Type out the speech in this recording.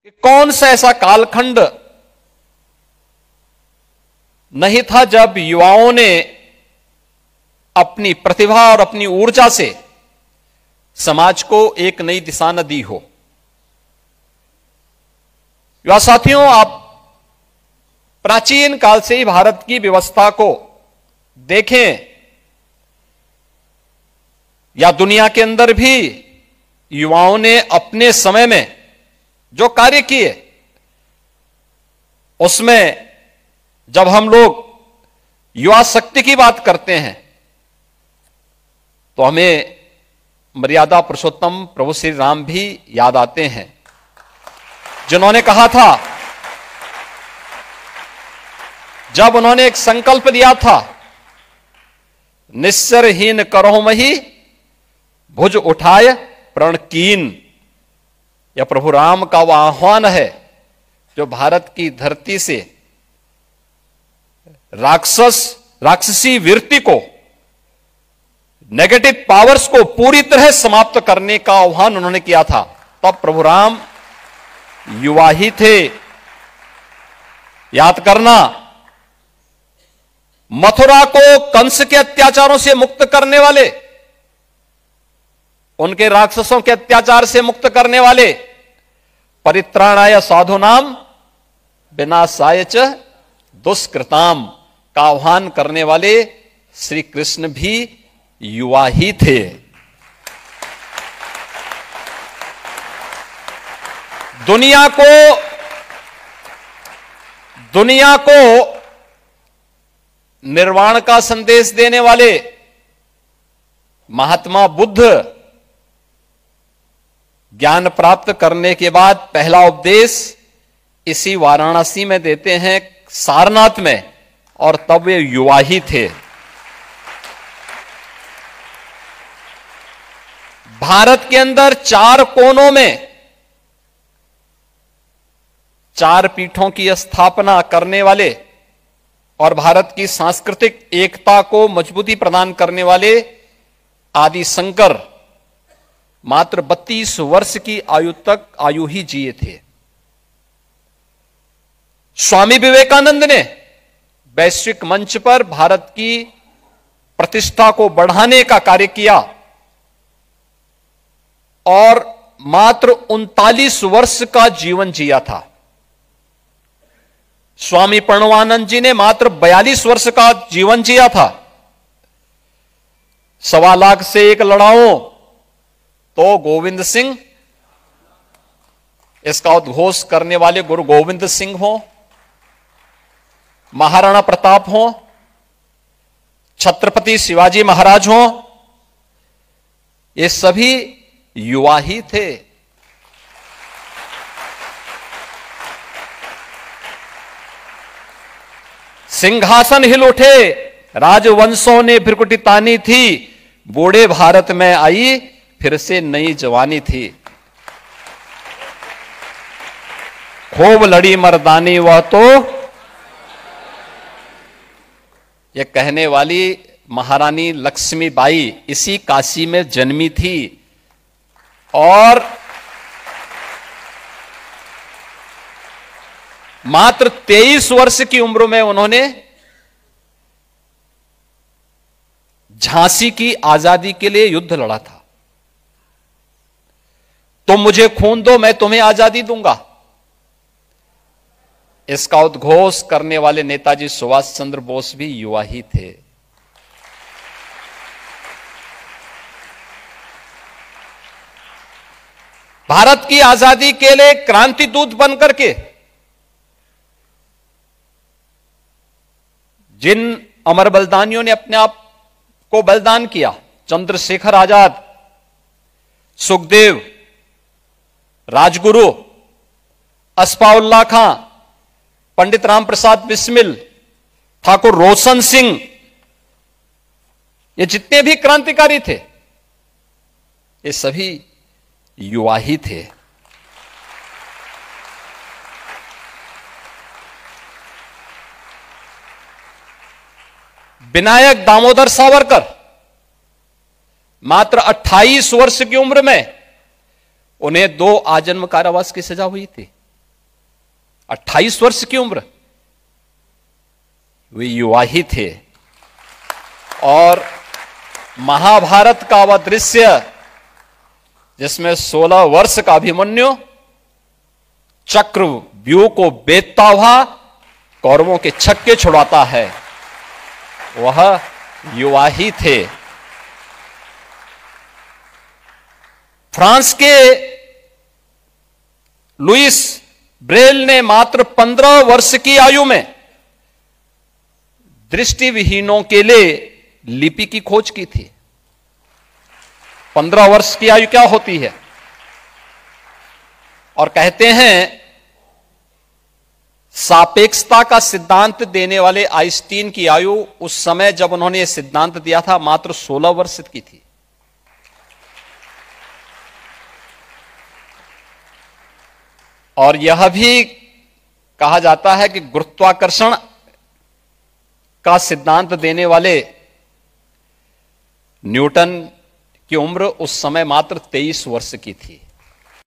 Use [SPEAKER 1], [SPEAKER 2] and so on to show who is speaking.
[SPEAKER 1] कि कौन सा ऐसा कालखंड नहीं था जब युवाओं ने अपनी प्रतिभा और अपनी ऊर्जा से समाज को एक नई दिशा न दी हो। युवा साथियों, आप प्राचीन काल से ही भारत की व्यवस्था को देखें या दुनिया के अंदर भी युवाओं ने अपने समय में जो कार्य किए, उसमें जब हम लोग युवा शक्ति की बात करते हैं तो हमें मर्यादा पुरुषोत्तम प्रभु श्री राम भी याद आते हैं, जिन्होंने कहा था, जब उन्होंने एक संकल्प दिया था, निस्सरहीन करो मही भुज उठाए प्रण कीन। यह प्रभु राम का वह आह्वान है जो भारत की धरती से राक्षसी वृत्ति को, नेगेटिव पावर्स को पूरी तरह समाप्त करने का आह्वान उन्होंने किया था। तब प्रभु राम युवा ही थे। याद करना, मथुरा को कंस के अत्याचारों से मुक्त करने वाले, उनके राक्षसों के अत्याचार से मुक्त करने वाले, परित्राणाय साधूनाम विनाशाय च दुष्कृताम का आह्वान करने वाले श्री कृष्ण भी युवा ही थे। दुनिया को निर्वाण का संदेश देने वाले महात्मा बुद्ध ज्ञान प्राप्त करने के बाद पहला उपदेश इसी वाराणसी में देते हैं, सारनाथ में, और तब वे युवा ही थे। भारत के अंदर चार कोनों में चार पीठों की स्थापना करने वाले और भारत की सांस्कृतिक एकता को मजबूती प्रदान करने वाले आदि शंकर मात्र 32 वर्ष की आयु ही जिए थे। स्वामी विवेकानंद ने वैश्विक मंच पर भारत की प्रतिष्ठा को बढ़ाने का कार्य किया और मात्र 39 वर्ष का जीवन जिया था। स्वामी प्रणवानंद जी ने मात्र 42 वर्ष का जीवन जिया था। 1.25 लाख से एक लड़ाओ तो गोविंद सिंह, इसका उद्घोष करने वाले गुरु गोविंद सिंह हो, महाराणा प्रताप हो, छत्रपति शिवाजी महाराज हो, ये सभी युवा ही थे। सिंहासन हिल उठे, राजवंशों ने भ्रिकुटी तानी थी, बूढ़े भारत में आई फिर से नई जवानी थी। खूब लड़ी मर्दानी वह तो, यह कहने वाली महारानी लक्ष्मीबाई इसी काशी में जन्मी थी और मात्र 23 वर्ष की उम्र में उन्होंने झांसी की आजादी के लिए युद्ध लड़ा था। तुम मुझे खून दो, मैं तुम्हें आजादी दूंगा। इसका उद्घोष करने वाले नेताजी सुभाष चंद्र बोस भी युवा ही थे। भारत की आजादी के लिए क्रांति दूत बनकर के जिन अमर बलिदानियों ने अपने आप को बलिदान किया, चंद्रशेखर आजाद, सुखदेव, राजगुरु, अस्फाउल्लाह खां, पंडित राम प्रसाद बिस्मिल, ठाकुर रोशन सिंह, ये जितने भी क्रांतिकारी थे, ये सभी युवा ही थे। विनायक दामोदर सावरकर मात्र 28 वर्ष की उम्र में उन्हें 2 आजन्म कारावास की सजा हुई थी। 28 वर्ष की उम्र, वे युवा ही थे। और महाभारत का वह दृश्य जिसमें 16 वर्ष का अभिमन्यु चक्रव्यूह को बेधता हुआ कौरवों के छक्के छुड़ाता है, वह युवा ही थे। फ्रांस के लुइस ब्रेल ने मात्र 15 वर्ष की आयु में दृष्टिविहीनों के लिए लिपि की खोज की थी। 15 वर्ष की आयु क्या होती है? और कहते हैं सापेक्षता का सिद्धांत देने वाले आइंस्टीन की आयु उस समय जब उन्होंने यह सिद्धांत दिया था मात्र 16 वर्ष की थी। और यह भी कहा जाता है कि गुरुत्वाकर्षण का सिद्धांत देने वाले न्यूटन की उम्र उस समय मात्र 23 वर्ष की थी।